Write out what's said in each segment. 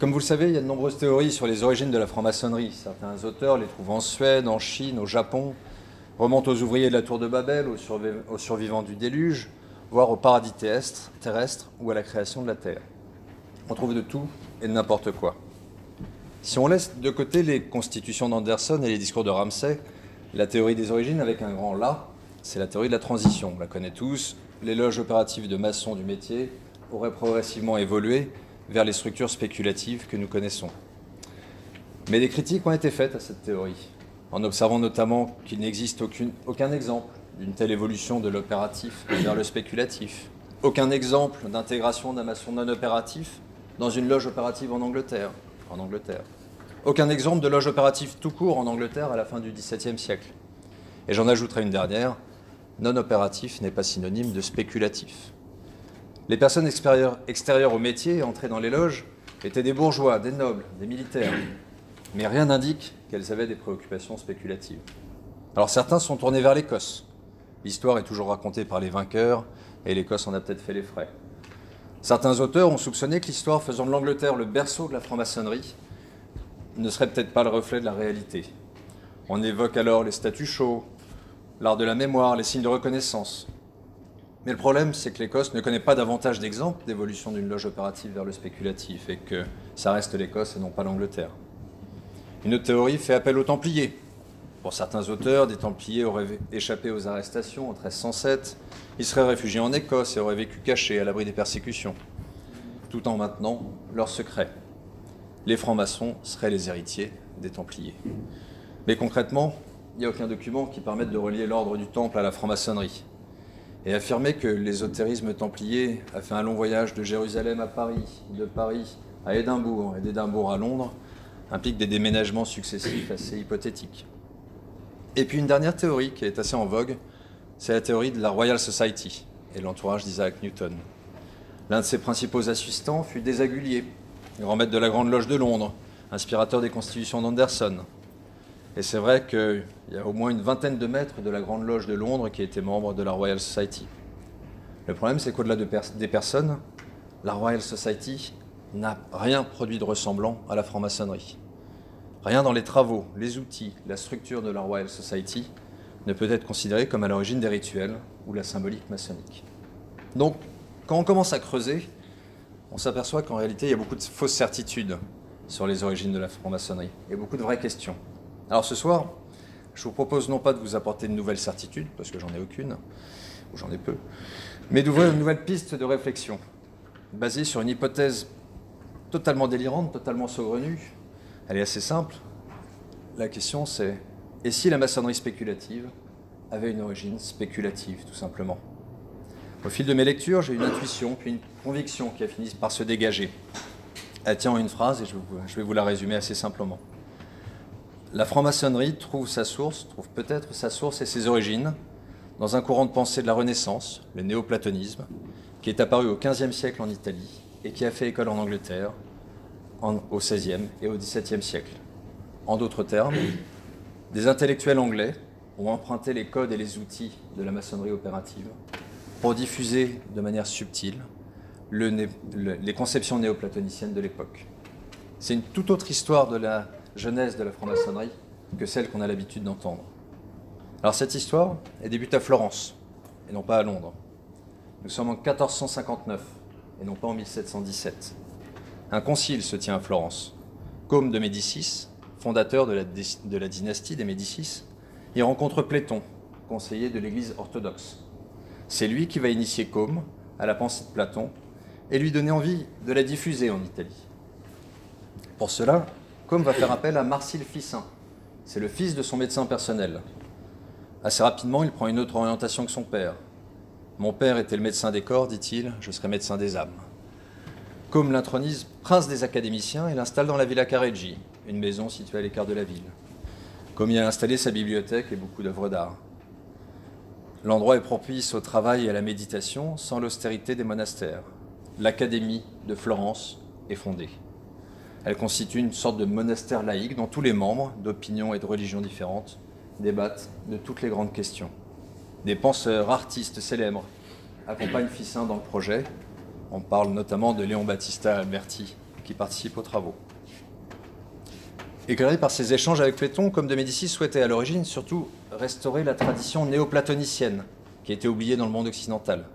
Comme vous le savez, il y a de nombreuses théories sur les origines de la franc-maçonnerie. Certains auteurs les trouvent en Suède, en Chine, au Japon, remontent aux ouvriers de la tour de Babel, aux survivants du déluge, voire au paradis terrestre ou à la création de la Terre. On trouve de tout et de n'importe quoi. Si on laisse de côté les constitutions d'Anderson et les discours de Ramsay, la théorie des origines avec un grand là, c'est la théorie de la transition. On la connaît tous. Les loges opératives de maçons du métier auraient progressivement évolué vers les structures spéculatives que nous connaissons. Mais des critiques ont été faites à cette théorie, en observant notamment qu'il n'existe aucun exemple d'une telle évolution de l'opératif vers le spéculatif, aucun exemple d'intégration d'un maçon non opératif dans une loge opérative en Angleterre. Aucun exemple de loge opérative tout court en Angleterre à la fin du XVIIe siècle. Et j'en ajouterai une dernière, non opératif n'est pas synonyme de spéculatif. Les personnes extérieures au métier entrées dans les loges étaient des bourgeois, des nobles, des militaires. Mais rien n'indique qu'elles avaient des préoccupations spéculatives. Alors certains sont tournés vers l'Écosse. L'histoire est toujours racontée par les vainqueurs, et l'Écosse en a peut-être fait les frais. Certains auteurs ont soupçonné que l'histoire faisant de l'Angleterre le berceau de la franc-maçonnerie ne serait peut-être pas le reflet de la réalité. On évoque alors les statuts chauds, l'art de la mémoire, les signes de reconnaissance. Mais le problème, c'est que l'Écosse ne connaît pas davantage d'exemples d'évolution d'une loge opérative vers le spéculatif, et que ça reste l'Écosse et non pas l'Angleterre. Une autre théorie fait appel aux Templiers. Pour certains auteurs, des Templiers auraient échappé aux arrestations en 1307, ils seraient réfugiés en Écosse et auraient vécu cachés à l'abri des persécutions, tout en maintenant leur secret. Les francs-maçons seraient les héritiers des Templiers. Mais concrètement, il n'y a aucun document qui permette de relier l'ordre du Temple à la franc-maçonnerie. Et affirmer que l'ésotérisme templier a fait un long voyage de Jérusalem à Paris, de Paris à Édimbourg et d'Édimbourg à Londres implique des déménagements successifs assez hypothétiques. Et puis une dernière théorie qui est assez en vogue, c'est la théorie de la Royal Society et l'entourage d'Isaac Newton. L'un de ses principaux assistants fut Desaguliers, grand maître de la Grande Loge de Londres, inspirateur des constitutions d'Anderson. Et c'est vrai qu'il y a au moins une vingtaine de maîtres de la Grande Loge de Londres qui étaient membres de la Royal Society. Le problème, c'est qu'au-delà des personnes, la Royal Society n'a rien produit de ressemblant à la franc-maçonnerie. Rien dans les travaux, les outils, la structure de la Royal Society ne peut être considéré comme à l'origine des rituels ou la symbolique maçonnique. Donc, quand on commence à creuser, on s'aperçoit qu'en réalité, il y a beaucoup de fausses certitudes sur les origines de la franc-maçonnerie et beaucoup de vraies questions. Alors ce soir, je vous propose non pas de vous apporter de nouvelles certitudes, parce que j'en ai aucune, ou j'en ai peu, mais d'ouvrir une nouvelle piste de réflexion, basée sur une hypothèse totalement délirante, totalement saugrenue. Elle est assez simple. La question c'est, et si la maçonnerie spéculative avait une origine spéculative, tout simplement? Au fil de mes lectures, j'ai eu une intuition, puis une conviction qui a fini par se dégager. Elle tient en une phrase, et je vais vous la résumer assez simplement. La franc-maçonnerie trouve peut-être sa source et ses origines dans un courant de pensée de la Renaissance, le néoplatonisme, qui est apparu au XVe siècle en Italie et qui a fait école en Angleterre au XVIe et au XVIIe siècle. En d'autres termes, des intellectuels anglais ont emprunté les codes et les outils de la maçonnerie opérative pour diffuser de manière subtile les conceptions néoplatoniciennes de l'époque. C'est une toute autre histoire de la genèse de la franc-maçonnerie que celle qu'on a l'habitude d'entendre. Alors cette histoire, elle débute à Florence, et non pas à Londres. Nous sommes en 1459, et non pas en 1717. Un concile se tient à Florence. Côme de Médicis, fondateur de la dynastie des Médicis, il rencontre Platon, conseiller de l'Église orthodoxe. C'est lui qui va initier Côme à la pensée de Platon et lui donner envie de la diffuser en Italie. Pour cela, Côme va faire appel à Marsile Ficin. C'est le fils de son médecin personnel. Assez rapidement, il prend une autre orientation que son père. Mon père était le médecin des corps, dit-il, je serai médecin des âmes. Côme l'intronise prince des académiciens et l'installe dans la Villa Careggi, une maison située à l'écart de la ville. Côme y a installé sa bibliothèque et beaucoup d'œuvres d'art. L'endroit est propice au travail et à la méditation sans l'austérité des monastères. L'Académie de Florence est fondée. Elle constitue une sorte de monastère laïque dont tous les membres, d'opinions et de religions différentes, débattent de toutes les grandes questions. Des penseurs, artistes célèbres accompagnent Ficin dans le projet. On parle notamment de Léon Battista Alberti qui participent aux travaux. Éclairé par ses échanges avec Platon, Comte de Médicis souhaitait à l'origine surtout restaurer la tradition néoplatonicienne qui a été oubliée dans le monde occidental.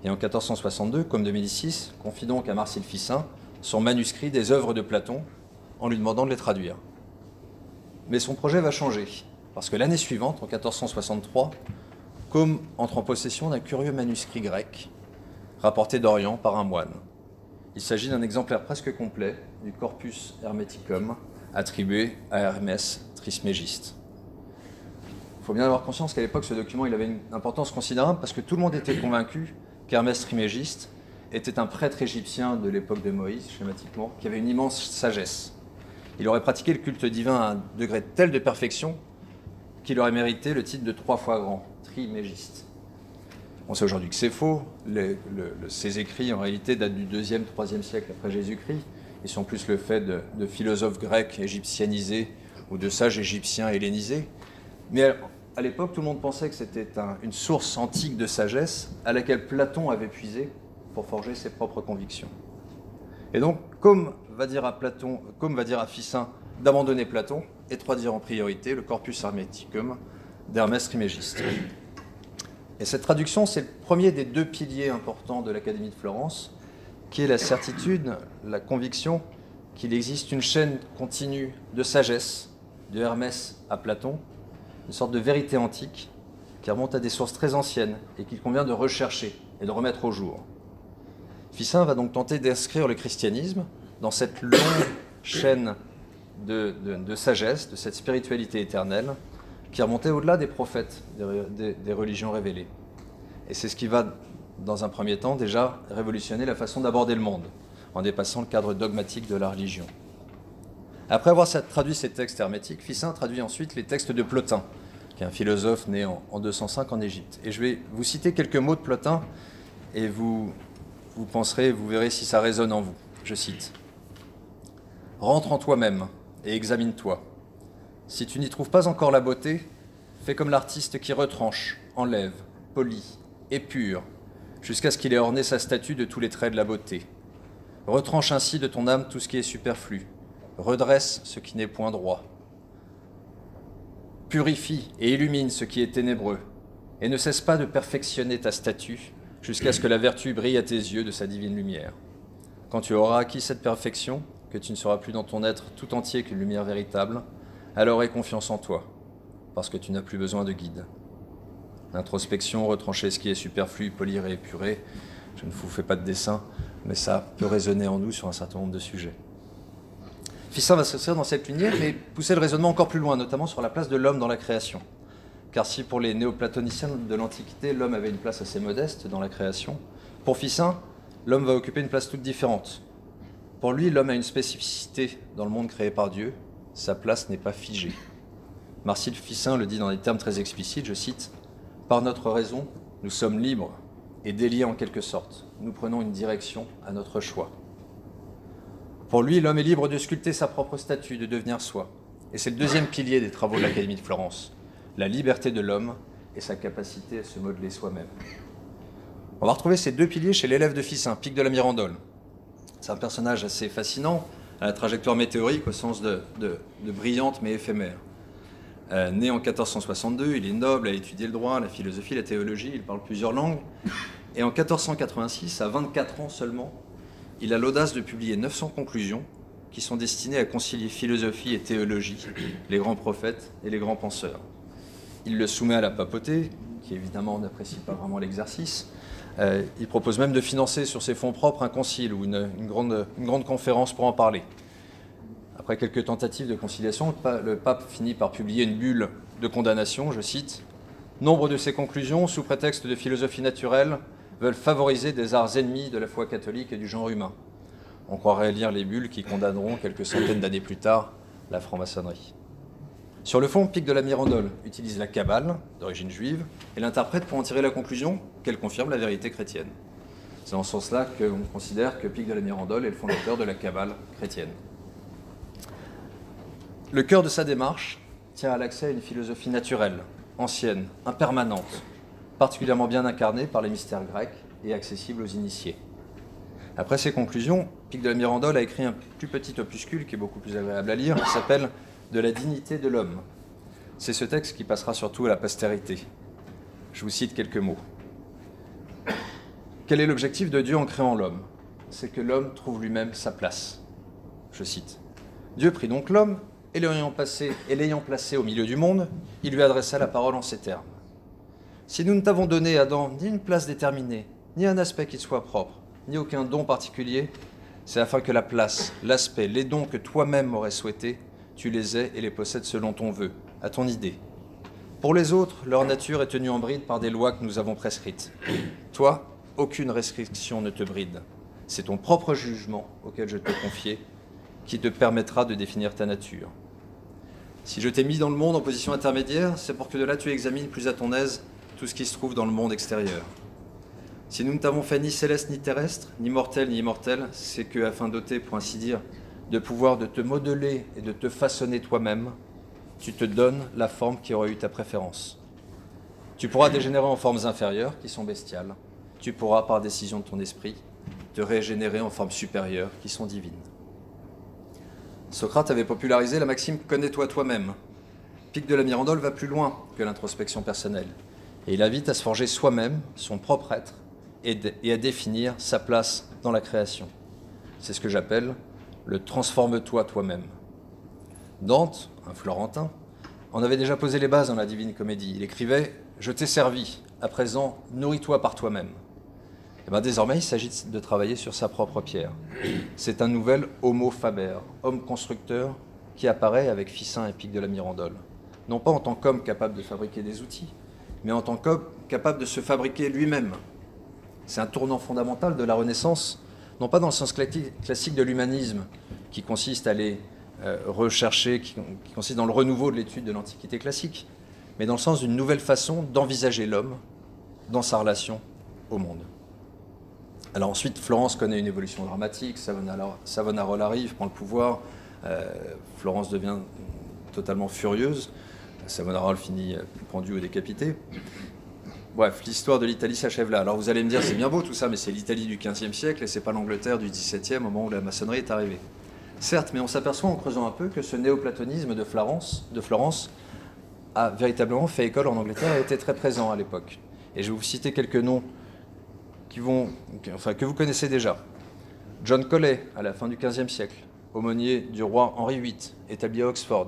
Et en 1462, Comte de Médicis confie donc à Marcille Ficin son manuscrit des œuvres de Platon en lui demandant de les traduire. Mais son projet va changer, parce que l'année suivante, en 1463, Comte entre en possession d'un curieux manuscrit grec rapporté d'Orient par un moine. Il s'agit d'un exemplaire presque complet du Corpus Hermeticum attribué à Hermès Trismégiste. Il faut bien avoir conscience qu'à l'époque, ce document il avait une importance considérable parce que tout le monde était convaincu qu'Hermès Trismégiste était un prêtre égyptien de l'époque de Moïse, schématiquement, qui avait une immense sagesse. Il aurait pratiqué le culte divin à un degré tel de perfection qu'il aurait mérité le titre de 3 fois grand, Trimégiste. On sait aujourd'hui que c'est faux. Ces écrits, en réalité, datent du 2e, 3e siècle après Jésus-Christ. Ils sont plus le fait de philosophes grecs égyptianisés ou de sages égyptiens hellénisés. Mais à l'époque, tout le monde pensait que c'était une source antique de sagesse à laquelle Platon avait puisé pour forger ses propres convictions. Et donc, Comte va dire à Ficin d'abandonner Platon et de traduire en priorité le Corpus Hermeticum d'Hermès Trismégiste. Et cette traduction, c'est le premier des 2 piliers importants de l'Académie de Florence, qui est la certitude, la conviction qu'il existe une chaîne continue de sagesse, de Hermès à Platon, une sorte de vérité antique qui remonte à des sources très anciennes et qu'il convient de rechercher et de remettre au jour. Ficin va donc tenter d'inscrire le christianisme dans cette longue chaîne de sagesse, de cette spiritualité éternelle, qui remontait au-delà des prophètes, des religions révélées. Et c'est ce qui va, dans un premier temps, déjà révolutionner la façon d'aborder le monde, en dépassant le cadre dogmatique de la religion. Après avoir traduit ces textes hermétiques, Ficin traduit ensuite les textes de Plotin, qui est un philosophe né en 205 en Égypte. Et je vais vous citer quelques mots de Plotin, et vous penserez, vous verrez si ça résonne en vous. Je cite : « Rentre en toi-même et examine-toi. Si tu n'y trouves pas encore la beauté, fais comme l'artiste qui retranche, enlève, polit, épure, jusqu'à ce qu'il ait orné sa statue de tous les traits de la beauté. Retranche ainsi de ton âme tout ce qui est superflu, redresse ce qui n'est point droit. Purifie et illumine ce qui est ténébreux, et ne cesse pas de perfectionner ta statue jusqu'à ce que la vertu brille à tes yeux de sa divine lumière. Quand tu auras acquis cette perfection, que tu ne seras plus dans ton être tout entier qu'une lumière véritable, alors aie confiance en toi, parce que tu n'as plus besoin de guide. L'introspection, retrancher ce qui est superflu, polir et épurer, je ne vous fais pas de dessin, mais ça peut résonner en nous sur un certain nombre de sujets. Ficin va s'inscrire dans cette lignée, mais pousser le raisonnement encore plus loin, notamment sur la place de l'homme dans la création. Car si pour les néoplatoniciens de l'Antiquité, l'homme avait une place assez modeste dans la création, pour Ficin, l'homme va occuper une place toute différente. Pour lui, l'homme a une spécificité dans le monde créé par Dieu, sa place n'est pas figée. Marcille Ficin le dit dans des termes très explicites, je cite : « Par notre raison, nous sommes libres et déliés en quelque sorte. Nous prenons une direction à notre choix. » Pour lui, l'homme est libre de sculpter sa propre statue, de devenir soi. Et c'est le 2e pilier des travaux de l'Académie de Florence, la liberté de l'homme et sa capacité à se modeler soi-même. On va retrouver ces 2 piliers chez l'élève de Ficin, Pic de la Mirandole. C'est un personnage assez fascinant, à la trajectoire météorique au sens de brillante mais éphémère. Né en 1462, il est noble, a étudié le droit, la philosophie, la théologie, il parle plusieurs langues. Et en 1486, à 24 ans seulement, il a l'audace de publier 900 conclusions qui sont destinées à concilier philosophie et théologie, les grands prophètes et les grands penseurs. Il le soumet à la papauté, qui évidemment n'apprécie pas vraiment l'exercice. Il propose même de financer sur ses fonds propres un concile ou une grande conférence pour en parler. Après quelques tentatives de conciliation, le pape finit par publier une bulle de condamnation, je cite : « Nombre de ces conclusions, sous prétexte de philosophie naturelle, veulent favoriser des arts ennemis de la foi catholique et du genre humain. » On croirait lire les bulles qui condamneront quelques centaines d'années plus tard la franc-maçonnerie. Sur le fond, Pic de la Mirandole utilise la Kabbale, d'origine juive, et l'interprète pour en tirer la conclusion qu'elle confirme la vérité chrétienne. C'est dans ce sens-là qu'on considère que Pic de la Mirandole est le fondateur de la Kabbale chrétienne. Le cœur de sa démarche tient à l'accès à une philosophie naturelle, ancienne, impermanente, particulièrement bien incarnée par les mystères grecs et accessible aux initiés. Après ces conclusions, Pic de la Mirandole a écrit un plus petit opuscule qui est beaucoup plus agréable à lire, qui s'appelle « De la dignité de l'homme ». C'est ce texte qui passera surtout à la postérité. Je vous cite quelques mots. Quel est l'objectif de Dieu en créant l'homme? C'est que l'homme trouve lui-même sa place. Je cite. Dieu prit donc l'homme et l'ayant placé au milieu du monde, il lui adressa la parole en ces termes. Si nous ne t'avons donné, Adam, ni une place déterminée, ni un aspect qui te soit propre, ni aucun don particulier, c'est afin que la place, l'aspect, les dons que toi-même aurais souhaités, tu les aies et les possèdes selon ton vœu, à ton idée. Pour les autres, leur nature est tenue en bride par des lois que nous avons prescrites. Toi, aucune restriction ne te bride. C'est ton propre jugement auquel je t'ai confié qui te permettra de définir ta nature. Si je t'ai mis dans le monde en position intermédiaire, c'est pour que de là tu examines plus à ton aise tout ce qui se trouve dans le monde extérieur. Si nous ne t'avons fait ni céleste ni terrestre, ni mortel ni immortel, c'est que, afin d'ôter, pour ainsi dire, de pouvoir de te modeler et de te façonner toi-même, tu te donnes la forme qui aurait eu ta préférence. Tu pourras dégénérer en formes inférieures, qui sont bestiales. Tu pourras, par décision de ton esprit, te régénérer en formes supérieures, qui sont divines. Socrate avait popularisé la maxime « connais-toi toi-même ». Pic de la Mirandole va plus loin que l'introspection personnelle. Et il invite à se forger soi-même son propre être et à définir sa place dans la création. C'est ce que j'appelle le « transforme-toi toi-même ». Dante, un Florentin, en avait déjà posé les bases dans la Divine Comédie. Il écrivait « Je t'ai servi, à présent, nourris-toi par toi-même ». Et bien désormais, il s'agit de travailler sur sa propre pierre. C'est un nouvel homo faber, homme constructeur, qui apparaît avec Ficin et Pic de la Mirandole. Non pas en tant qu'homme capable de fabriquer des outils, mais en tant qu'homme capable de se fabriquer lui-même. C'est un tournant fondamental de la Renaissance, non pas dans le sens classique de l'humanisme, qui consiste à aller rechercher, qui consiste dans le renouveau de l'étude de l'Antiquité classique, mais dans le sens d'une nouvelle façon d'envisager l'homme dans sa relation au monde. Alors ensuite, Florence connaît une évolution dramatique, Savonarola arrive, prend le pouvoir, Florence devient totalement furieuse, Savonarola finit pendu ou décapité. Bref, l'histoire de l'Italie s'achève là. Alors vous allez me dire, c'est bien beau tout ça, mais c'est l'Italie du XVe siècle et c'est pas l'Angleterre du XVIIe au moment où la maçonnerie est arrivée. Certes, mais on s'aperçoit en creusant un peu que ce néoplatonisme de Florence a véritablement fait école en Angleterre et était très présent à l'époque. Et je vais vous citer quelques noms que vous connaissez déjà. John Colley, à la fin du XVe siècle, aumônier du roi Henri VIII, établi à Oxford,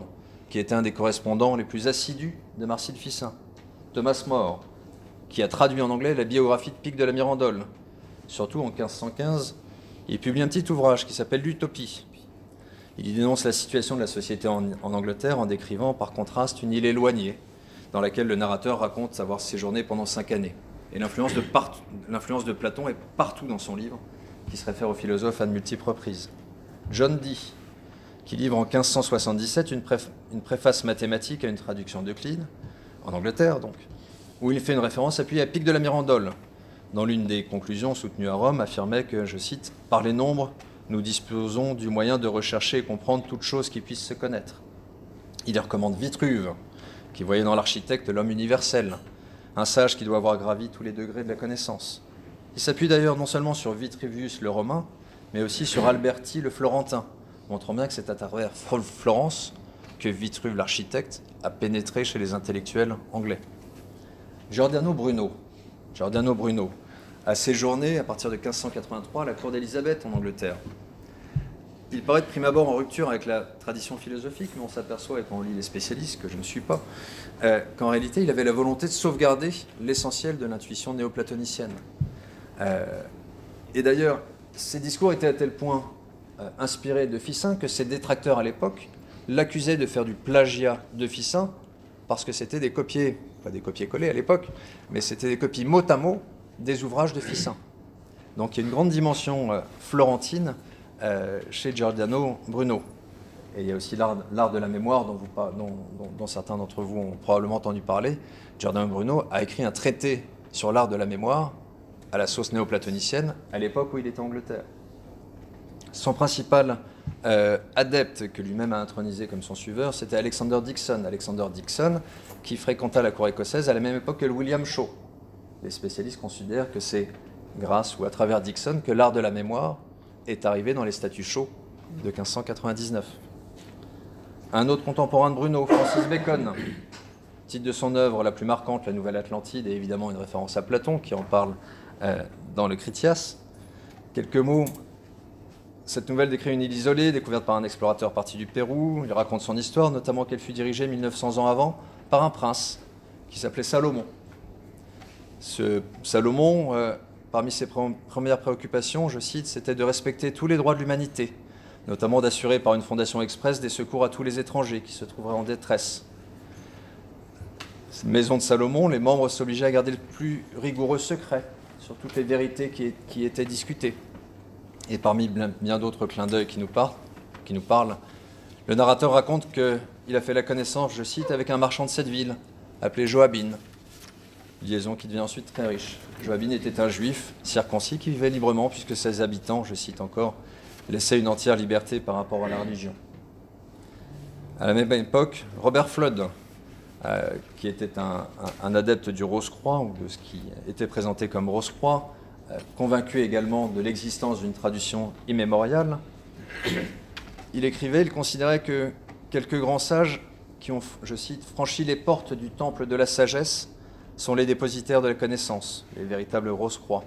qui était un des correspondants les plus assidus de Marcille Ficin. Thomas More, qui a traduit en anglais la biographie de Pic de la Mirandole. Surtout en 1515, il publie un petit ouvrage qui s'appelle L'Utopie. Il y dénonce la situation de la société en Angleterre en décrivant par contraste une île éloignée dans laquelle le narrateur raconte avoir séjourné pendant 5 années. Et l'influence de Platon est partout dans son livre, qui se réfère au philosophe à de multiples reprises. John Dee, qui livre en 1577 une préface mathématique à une traduction d'Euclide, en Angleterre donc, où il fait une référence appuyée à Pic de la Mirandole. Dans l'une des conclusions soutenues à Rome, affirmait que, je cite, « Par les nombres, nous disposons du moyen de rechercher et comprendre toute chose qui puisse se connaître. » Il y recommande Vitruve, qui voyait dans l'architecte l'homme universel, un sage qui doit avoir gravi tous les degrés de la connaissance. Il s'appuie d'ailleurs non seulement sur Vitruvius le Romain, mais aussi sur Alberti le Florentin, montrant bien que c'est à travers Florence que Vitruve l'architecte a pénétré chez les intellectuels anglais. Giordano Bruno a séjourné à partir de 1583 à la cour d'Élisabeth en Angleterre. Il paraît de prime abord en rupture avec la tradition philosophique, mais on s'aperçoit, et quand on lit les spécialistes, que je ne suis pas, qu'en réalité, il avait la volonté de sauvegarder l'essentiel de l'intuition néoplatonicienne. Et d'ailleurs, ses discours étaient à tel point inspirés de Ficin que ses détracteurs à l'époque l'accusaient de faire du plagiat de Ficin parce que c'était des copiés, pas des copier-coller à l'époque, mais c'était des copies mot à mot des ouvrages de Ficin. Donc il y a une grande dimension florentine chez Giordano Bruno. Et il y a aussi l'art de la mémoire dont certains d'entre vous ont probablement entendu parler. Giordano Bruno a écrit un traité sur l'art de la mémoire à la sauce néoplatonicienne à l'époque où il était en Angleterre. Son principal adepte, que lui-même a intronisé comme son suiveur, c'était Alexander Dixon. Alexander Dixon, qui fréquenta la cour écossaise à la même époque que William Shaw. Les spécialistes considèrent que c'est grâce ou à travers Dixon, que l'art de la mémoire est arrivé dans les statuts chauds de 1599. Un autre contemporain de Bruno, Francis Bacon, titre de son œuvre la plus marquante, La Nouvelle Atlantide, et évidemment une référence à Platon qui en parle dans le Critias. Quelques mots. Cette nouvelle décrit une île isolée, découverte par un explorateur parti du Pérou. Il raconte son histoire, notamment qu'elle fut dirigée 1900 ans avant par un prince qui s'appelait Salomon. Ce Salomon, parmi ses premières préoccupations, je cite, c'était de respecter tous les droits de l'humanité, notamment d'assurer par une fondation express des secours à tous les étrangers qui se trouveraient en détresse. Cette maison de Salomon, les membres s'obligeaient à garder le plus rigoureux secret sur toutes les vérités qui étaient discutées. Et parmi bien d'autres clins d'œil qui nous parlent, le narrateur raconte qu'il a fait la connaissance, je cite, avec un marchand de cette ville, appelé Joabin, liaison qui devient ensuite très riche. Joabin était un juif circoncis qui vivait librement puisque ses habitants, je cite encore, laissaient une entière liberté par rapport à la religion. À la même époque, Robert Flood, qui était un adepte du Rose-Croix, ou de ce qui était présenté comme Rose-Croix, convaincu également de l'existence d'une tradition immémoriale, il écrivait, il considérait que quelques grands sages qui ont, je cite, franchi les portes du temple de la sagesse sont les dépositaires de la connaissance, les véritables Rose-Croix.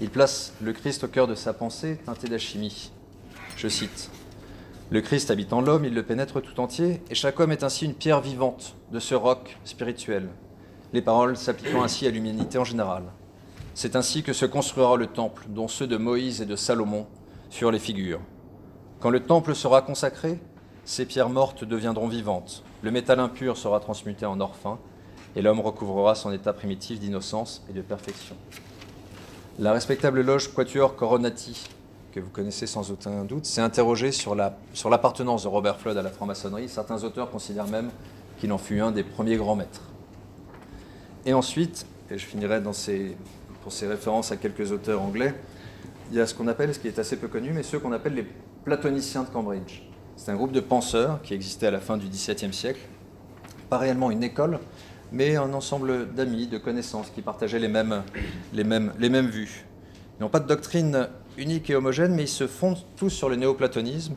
Il place le Christ au cœur de sa pensée, teintée d'alchimie. Je cite, « Le Christ habitant l'homme, il le pénètre tout entier, et chaque homme est ainsi une pierre vivante de ce roc spirituel, les paroles s'appliquant ainsi à l'humanité en général. C'est ainsi que se construira le temple, dont ceux de Moïse et de Salomon furent les figures. Quand le temple sera consacré, ces pierres mortes deviendront vivantes, le métal impur sera transmuté en or fin, et l'homme recouvrera son état primitif d'innocence et de perfection. » La respectable loge Quatuor Coronati, que vous connaissez sans aucun doute, s'est interrogée sur l'appartenance de Robert Flood à la franc-maçonnerie. Certains auteurs considèrent même qu'il en fut un des premiers grands maîtres. Et ensuite, et je finirai pour ces références à quelques auteurs anglais, il y a ce qu'on appelle, ce qui est assez peu connu, mais ceux qu'on appelle les platoniciens de Cambridge. C'est un groupe de penseurs qui existait à la fin du XVIIe siècle, pas réellement une école, mais un ensemble d'amis, de connaissances qui partageaient les mêmes vues. Ils n'ont pas de doctrine unique et homogène, mais ils se fondent tous sur le néoplatonisme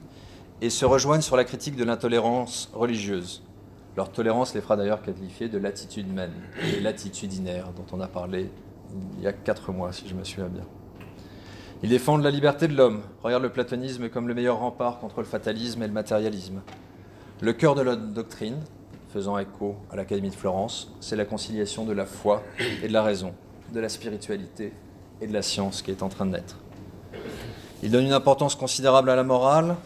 et se rejoignent sur la critique de l'intolérance religieuse. Leur tolérance les fera d'ailleurs qualifier de l'attitude même, et l'attitudinaire dont on a parlé il y a 4 mois, si je me souviens bien. Ils défendent la liberté de l'homme, regardent le platonisme comme le meilleur rempart contre le fatalisme et le matérialisme. Le cœur de leur doctrine, faisant écho à l'Académie de Florence, c'est la conciliation de la foi et de la raison, de la spiritualité et de la science qui est en train de naître. Ils donnent une importance considérable à la morale.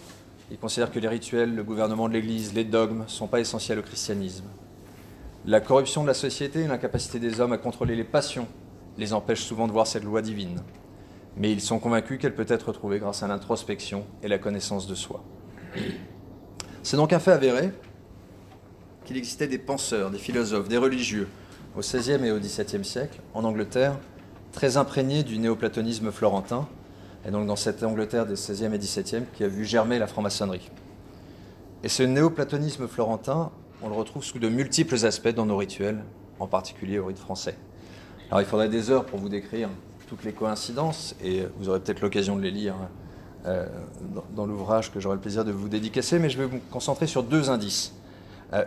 Ils considèrent que les rituels, le gouvernement de l'Église, les dogmes ne sont pas essentiels au christianisme. La corruption de la société et l'incapacité des hommes à contrôler les passions les empêchent souvent de voir cette loi divine. Mais ils sont convaincus qu'elle peut être retrouvée grâce à l'introspection et la connaissance de soi. C'est donc un fait avéré qu'il existait des penseurs, des philosophes, des religieux, au XVIe et au XVIIe siècle, en Angleterre, très imprégnés du néoplatonisme florentin, et donc dans cette Angleterre des XVIe et XVIIe qui a vu germer la franc-maçonnerie. Et ce néoplatonisme florentin, on le retrouve sous de multiples aspects dans nos rituels, en particulier au rite français. Alors il faudrait des heures pour vous décrire toutes les coïncidences, et vous aurez peut-être l'occasion de les lire dans l'ouvrage que j'aurai le plaisir de vous dédicacer, mais je vais me concentrer sur 2 indices.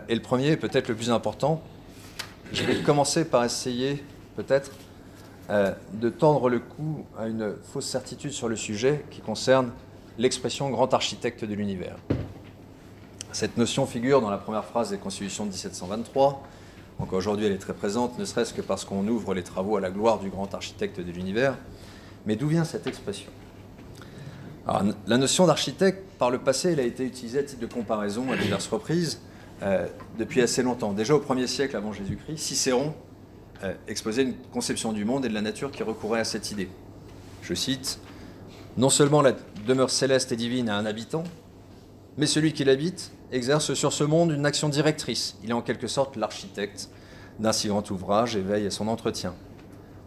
Et le premier est peut-être le plus important. Je vais commencer par essayer, peut-être, de tendre le cou à une fausse certitude sur le sujet qui concerne l'expression « grand architecte de l'univers ». Cette notion figure dans la première phrase des Constitutions de 1723. Donc aujourd'hui, elle est très présente, ne serait-ce que parce qu'on ouvre les travaux à la gloire du grand architecte de l'univers. Mais d'où vient cette expression ? Alors, la notion d'architecte, par le passé, elle a été utilisée à titre de comparaison à diverses reprises depuis assez longtemps. Déjà au 1er siècle avant Jésus-Christ, Cicéron exposait une conception du monde et de la nature qui recourait à cette idée. Je cite, « Non seulement la demeure céleste et divine a un habitant, mais celui qui l'habite exerce sur ce monde une action directrice. Il est en quelque sorte l'architecte d'un si grand ouvrage et veille à son entretien. »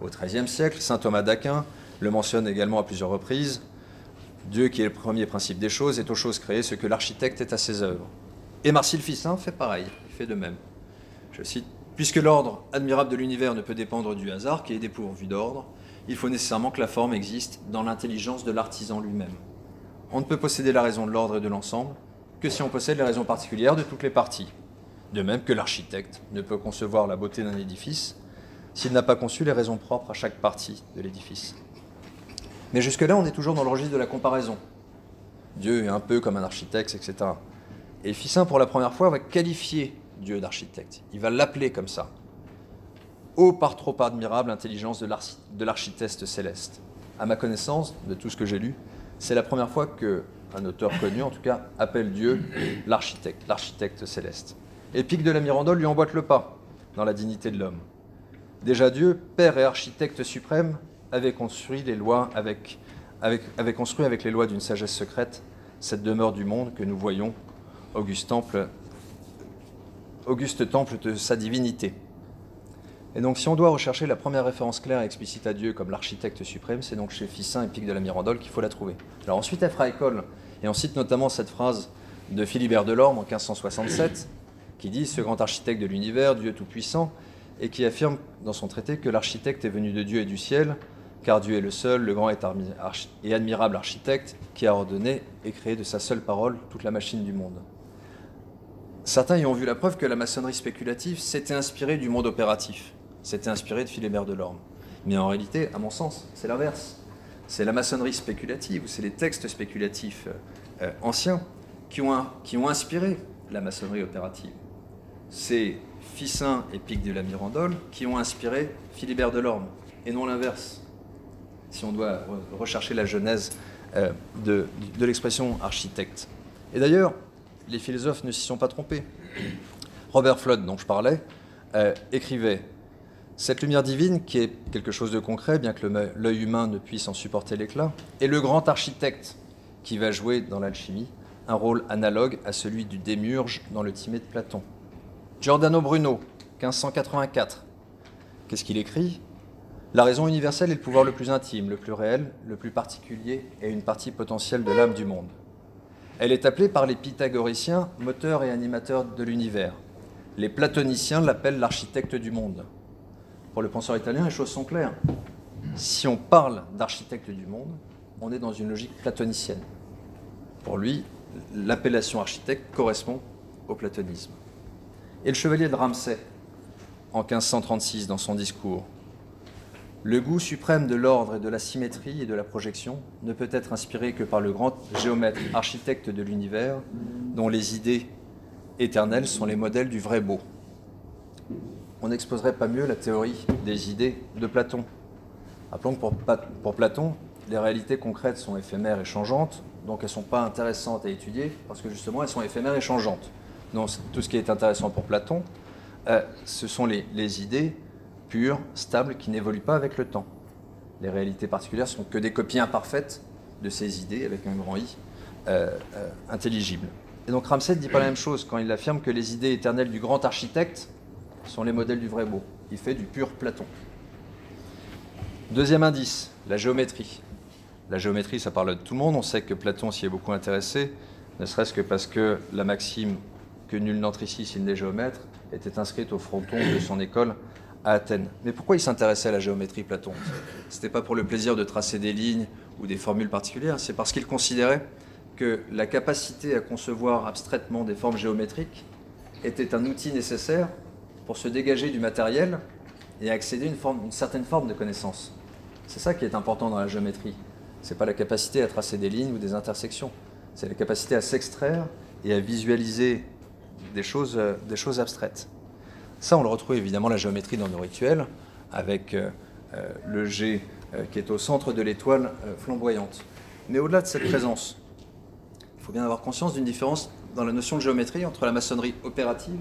Au XIIIe siècle, saint Thomas d'Aquin le mentionne également à plusieurs reprises. « Dieu, qui est le premier principe des choses, est aux choses créées ce que l'architecte est à ses œuvres. » Et Marcille Ficin fait pareil, il fait de même. Je cite, « Puisque l'ordre admirable de l'univers ne peut dépendre du hasard, qui est dépourvu d'ordre, il faut nécessairement que la forme existe dans l'intelligence de l'artisan lui-même. On ne peut posséder la raison de l'ordre et de l'ensemble que si on possède les raisons particulières de toutes les parties. De même que l'architecte ne peut concevoir la beauté d'un édifice s'il n'a pas conçu les raisons propres à chaque partie de l'édifice. Mais jusque-là, on est toujours dans le registre de la comparaison. Dieu est un peu comme un architecte, etc. Et Ficin, pour la première fois, va qualifier Dieu d'architecte. Il va l'appeler comme ça. Ô par trop admirable intelligence de l'architecte céleste. À ma connaissance, de tout ce que j'ai lu, c'est la première fois qu'un auteur connu, en tout cas, appelle Dieu l'architecte céleste. Et Pic de la Mirandole lui emboîte le pas dans la dignité de l'homme. Déjà Dieu, Père et architecte suprême, avait construit les lois avec les lois d'une sagesse secrète cette demeure du monde que nous voyons, auguste temple de sa divinité. Et donc si on doit rechercher la première référence claire et explicite à Dieu comme l'architecte suprême, c'est donc chez Ficin et Pic de la Mirandole qu'il faut la trouver. Alors ensuite elle fera école, et on cite notamment cette phrase de Philibert Delorme en 1567, qui dit « Ce grand architecte de l'univers, Dieu tout-puissant », et qui affirme dans son traité que l'architecte est venu de Dieu et du ciel, car Dieu est le seul, le grand et admirable architecte qui a ordonné et créé de sa seule parole toute la machine du monde. Certains y ont vu la preuve que la maçonnerie spéculative s'était inspirée du monde opératif, s'était inspirée de Philibert Delorme. Mais en réalité, à mon sens, c'est l'inverse. C'est la maçonnerie spéculative, ou c'est les textes spéculatifs anciens qui ont inspiré la maçonnerie opérative. C'est Ficin et Pic de la Mirandole qui ont inspiré Philibert Delorme, et non l'inverse, si on doit rechercher la genèse de l'expression architecte. Et d'ailleurs, les philosophes ne s'y sont pas trompés. Robert Flood, dont je parlais, écrivait « Cette lumière divine, qui est quelque chose de concret, bien que l'œil humain ne puisse en supporter l'éclat, est le grand architecte qui va jouer dans l'alchimie un rôle analogue à celui du démiurge dans le Timée de Platon. » Giordano Bruno, 1584. Qu'est-ce qu'il écrit ? La raison universelle est le pouvoir le plus intime, le plus réel, le plus particulier et une partie potentielle de l'âme du monde. Elle est appelée par les pythagoriciens moteur et animateur de l'univers. Les platoniciens l'appellent l'architecte du monde. Pour le penseur italien, les choses sont claires. Si on parle d'architecte du monde, on est dans une logique platonicienne. Pour lui, l'appellation architecte correspond au platonisme. Et le chevalier de Ramsay, en 1536, dans son discours, « Le goût suprême de l'ordre et de la symétrie et de la projection ne peut être inspiré que par le grand géomètre architecte de l'univers, dont les idées éternelles sont les modèles du vrai beau. » On n'exposerait pas mieux la théorie des idées de Platon. Rappelons que pour Platon, les réalités concrètes sont éphémères et changeantes, donc elles ne sont pas intéressantes à étudier, parce que justement elles sont éphémères et changeantes. Donc tout ce qui est intéressant pour Platon, ce sont les idées pures, stables, qui n'évoluent pas avec le temps. Les réalités particulières sont que des copies imparfaites de ces idées, avec un grand I, intelligibles. Et donc Ramsay ne dit pas la même chose quand il affirme que les idées éternelles du grand architecte sont les modèles du vrai beau. Il fait du pur Platon. Deuxième indice, la géométrie. La géométrie, ça parle de tout le monde. On sait que Platon s'y est beaucoup intéressé, ne serait-ce que parce que la maxime que nul n'entre ici s'il n'est géomètre était inscrite au fronton de son école à Athènes. Mais pourquoi il s'intéressait à la géométrie, Platon ? Ce n'était pas pour le plaisir de tracer des lignes ou des formules particulières, c'est parce qu'il considérait que la capacité à concevoir abstraitement des formes géométriques était un outil nécessaire pour se dégager du matériel et accéder à une certaine forme de connaissance. C'est ça qui est important dans la géométrie. Ce n'est pas la capacité à tracer des lignes ou des intersections, c'est la capacité à s'extraire et à visualiser des choses abstraites. Ça, on le retrouve évidemment la géométrie dans nos rituels, avec le G qui est au centre de l'étoile flamboyante. Mais au-delà de cette présence, il faut bien avoir conscience d'une différence dans la notion de géométrie entre la maçonnerie opérative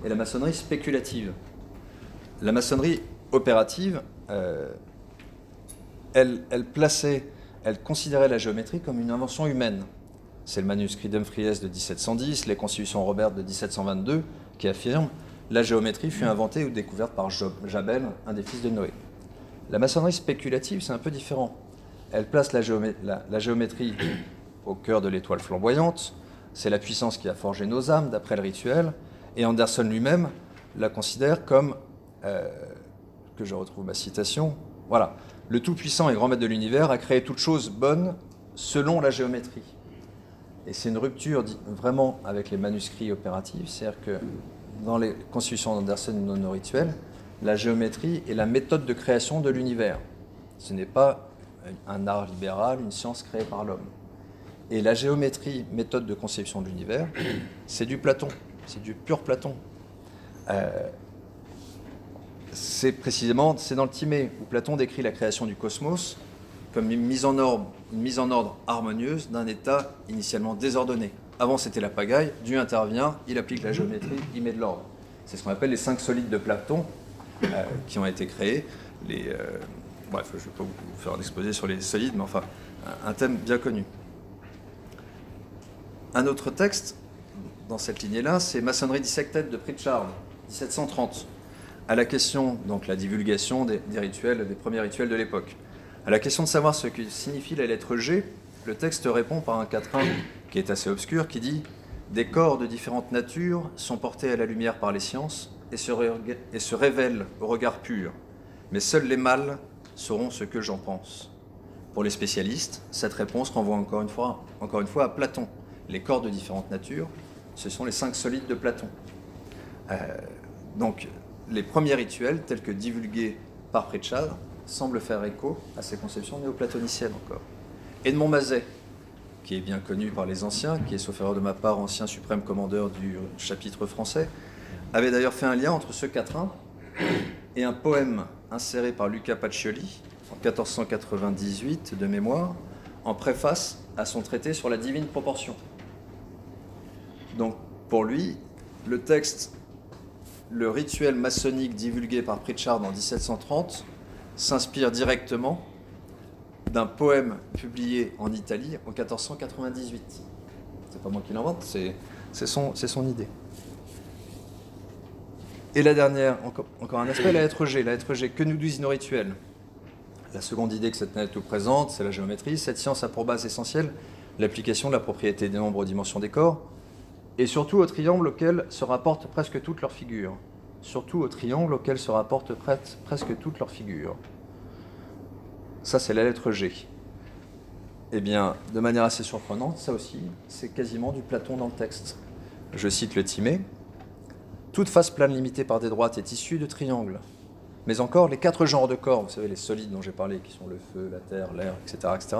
et la maçonnerie spéculative. La maçonnerie opérative, elle considérait la géométrie comme une invention humaine. C'est le manuscrit d'Humphries de 1710, les Constitutions Robert de 1722, qui affirme « La géométrie fut inventée ou découverte par Jabel, un des fils de Noé ». La maçonnerie spéculative, c'est un peu différent. Elle place la géométrie au cœur de l'étoile flamboyante. C'est la puissance qui a forgé nos âmes, d'après le rituel. Et Anderson lui-même la considère comme, que je retrouve ma citation, voilà, Le Tout-Puissant et Grand Maître de l'Univers a créé toute chose bonne selon la géométrie. Et c'est une rupture vraiment avec les manuscrits opératifs, c'est-à-dire que dans les constitutions d'Andersen non rituelles, la géométrie est la méthode de création de l'univers. Ce n'est pas un art libéral, une science créée par l'homme. Et la géométrie, méthode de conception de l'univers, c'est du Platon, c'est du pur Platon. C'est dans le Timée où Platon décrit la création du cosmos comme une mise en ordre harmonieuse d'un état initialement désordonné. Avant, c'était la pagaille, Dieu intervient, il applique la géométrie, il met de l'ordre. C'est ce qu'on appelle les 5 solides de Platon qui ont été créés. Bref, je ne vais pas vous faire un exposé sur les solides, mais enfin, un thème bien connu. Un autre texte, dans cette lignée-là, c'est Maçonnerie dissected de Pritchard, 1730, à la question, donc la divulgation des rituels, des premiers rituels de l'époque. À la question de savoir ce que signifie la lettre G, le texte répond par un quatrain qui est assez obscur, qui dit « Des corps de différentes natures sont portés à la lumière par les sciences et se révèlent au regard pur, mais seuls les mâles sauront ce que j'en pense. » Pour les spécialistes, cette réponse renvoie encore une fois à Platon. Les corps de différentes natures, ce sont les 5 solides de Platon. Donc, les premiers rituels, tels que divulgués par Pritchard, semblent faire écho à ces conceptions néoplatoniciennes encore. Edmond Mazet, qui est bien connu par les anciens, qui est, sauf erreur de ma part, ancien suprême commandeur du chapitre français, avait d'ailleurs fait un lien entre ce quatrain et un poème inséré par Luca Pacioli en 1498 de mémoire, en préface à son traité sur la divine proportion. Donc, pour lui, le texte, le rituel maçonnique divulgué par Pritchard en 1730 s'inspire directement d'un poème publié en Italie en 1498. C'est pas moi qui l'invente, c'est son idée. Et la dernière, encore un aspect, la lettre G. La lettre G, que nous disent nos rituels? La seconde idée que cette planète nous présente, c'est la géométrie. Cette science a pour base essentielle l'application de la propriété des nombres aux dimensions des corps, et surtout au triangle auquel se rapportent presque toutes leurs figures. Surtout au triangle auquel se rapportent presque toutes leurs figures. Ça, c'est la lettre G. Eh bien, de manière assez surprenante, ça aussi, c'est quasiment du Platon dans le texte. Je cite le Timée. Toute face plane limitée par des droites est issue de triangles. Mais encore, les 4 genres de corps, vous savez, les solides dont j'ai parlé, qui sont le feu, la terre, l'air, etc., etc.,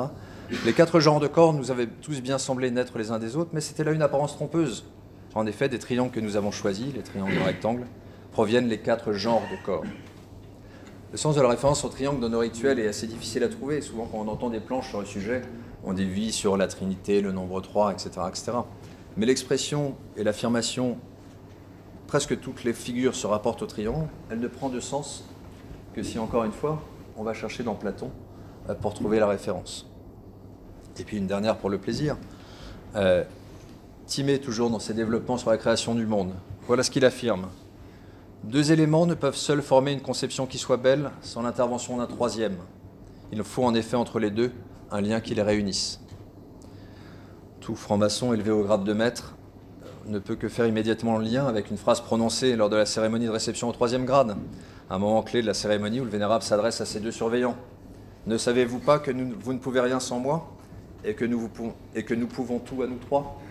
les 4 genres de corps nous avaient tous bien semblé naître les uns des autres, mais c'était là une apparence trompeuse. En effet, des triangles que nous avons choisis, les triangles rectangles, proviennent les 4 genres de corps. Le sens de la référence au triangle dans nos rituels est assez difficile à trouver. Souvent, quand on entend des planches sur le sujet, on dévie sur la Trinité, le nombre 3, etc., etc. Mais l'expression et l'affirmation « presque toutes les figures se rapportent au triangle », elle ne prend de sens que si, encore une fois, on va chercher dans Platon pour trouver la référence. Et puis une dernière pour le plaisir. Timée, toujours dans ses développements sur la création du monde. Voilà ce qu'il affirme. 2 éléments ne peuvent seuls former une conception qui soit belle sans l'intervention d'un troisième. Il faut en effet entre les deux un lien qui les réunisse. Tout franc-maçon élevé au grade de maître ne peut que faire immédiatement le lien avec une phrase prononcée lors de la cérémonie de réception au 3e grade, un moment clé de la cérémonie où le vénérable s'adresse à ses 2 surveillants. « Ne savez-vous pas que vous ne pouvez rien sans moi et que nous pouvons tout à nous 3 ?»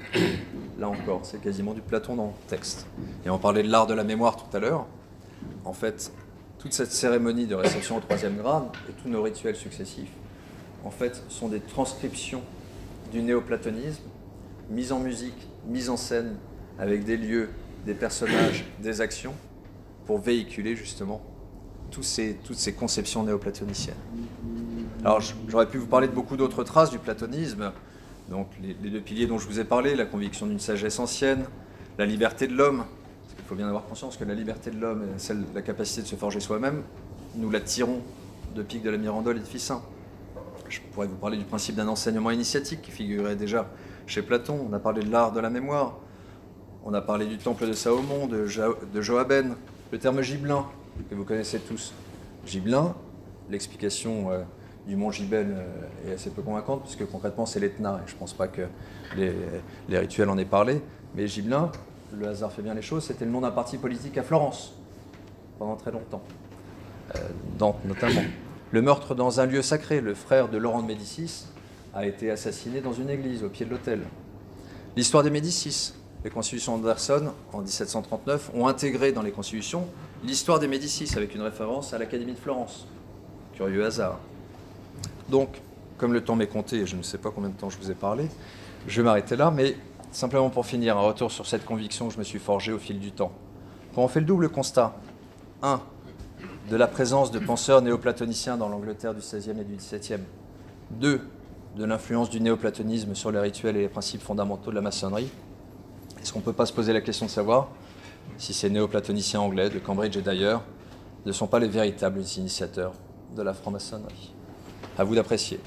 Là encore, c'est quasiment du Platon dans le texte. Et on parlait de l'art de la mémoire tout à l'heure. En fait, toute cette cérémonie de réception au 3e grade et tous nos rituels successifs, en fait, sont des transcriptions du néoplatonisme, mis en musique, mis en scène, avec des lieux, des personnages, des actions, pour véhiculer justement toutes ces conceptions néoplatoniciennes. Alors, j'aurais pu vous parler de beaucoup d'autres traces du platonisme, donc les 2 piliers dont je vous ai parlé, la conviction d'une sagesse ancienne, la liberté de l'homme, parce qu'il faut bien avoir conscience que la liberté de l'homme, la capacité de se forger soi-même, nous la tirons de Pic de la Mirandole et de Ficin. Je pourrais vous parler du principe d'un enseignement initiatique qui figurait déjà chez Platon. On a parlé de l'art de la mémoire, on a parlé du temple de Salomon, de Joaben, le terme gibelin, que vous connaissez tous. Gibelin, l'explication du mont Gibel est assez peu convaincante, puisque concrètement c'est l'Etna, et je ne pense pas que les rituels en aient parlé, mais Gibelin, le hasard fait bien les choses, c'était le nom d'un parti politique à Florence, pendant très longtemps, Dante notamment. Le meurtre dans un lieu sacré. Le frère de Laurent de Médicis a été assassiné dans une église, au pied de l'autel. L'histoire des Médicis. Les constitutions d'Anderson, en 1739, ont intégré dans les constitutions l'histoire des Médicis, avec une référence à l'Académie de Florence. Curieux hasard. Donc, comme le temps m'est compté, et je ne sais pas combien de temps je vous ai parlé, je vais m'arrêter là, mais simplement pour finir, un retour sur cette conviction que je me suis forgée au fil du temps. Quand on fait le double constat, 1. De la présence de penseurs néoplatoniciens dans l'Angleterre du XVIe et du XVIIe. 2. De l'influence du néoplatonisme sur les rituels et les principes fondamentaux de la maçonnerie. Est-ce qu'on ne peut pas se poser la question de savoir si ces néoplatoniciens anglais, de Cambridge et d'ailleurs, ne sont pas les véritables initiateurs de la franc-maçonnerie? À vous d'apprécier.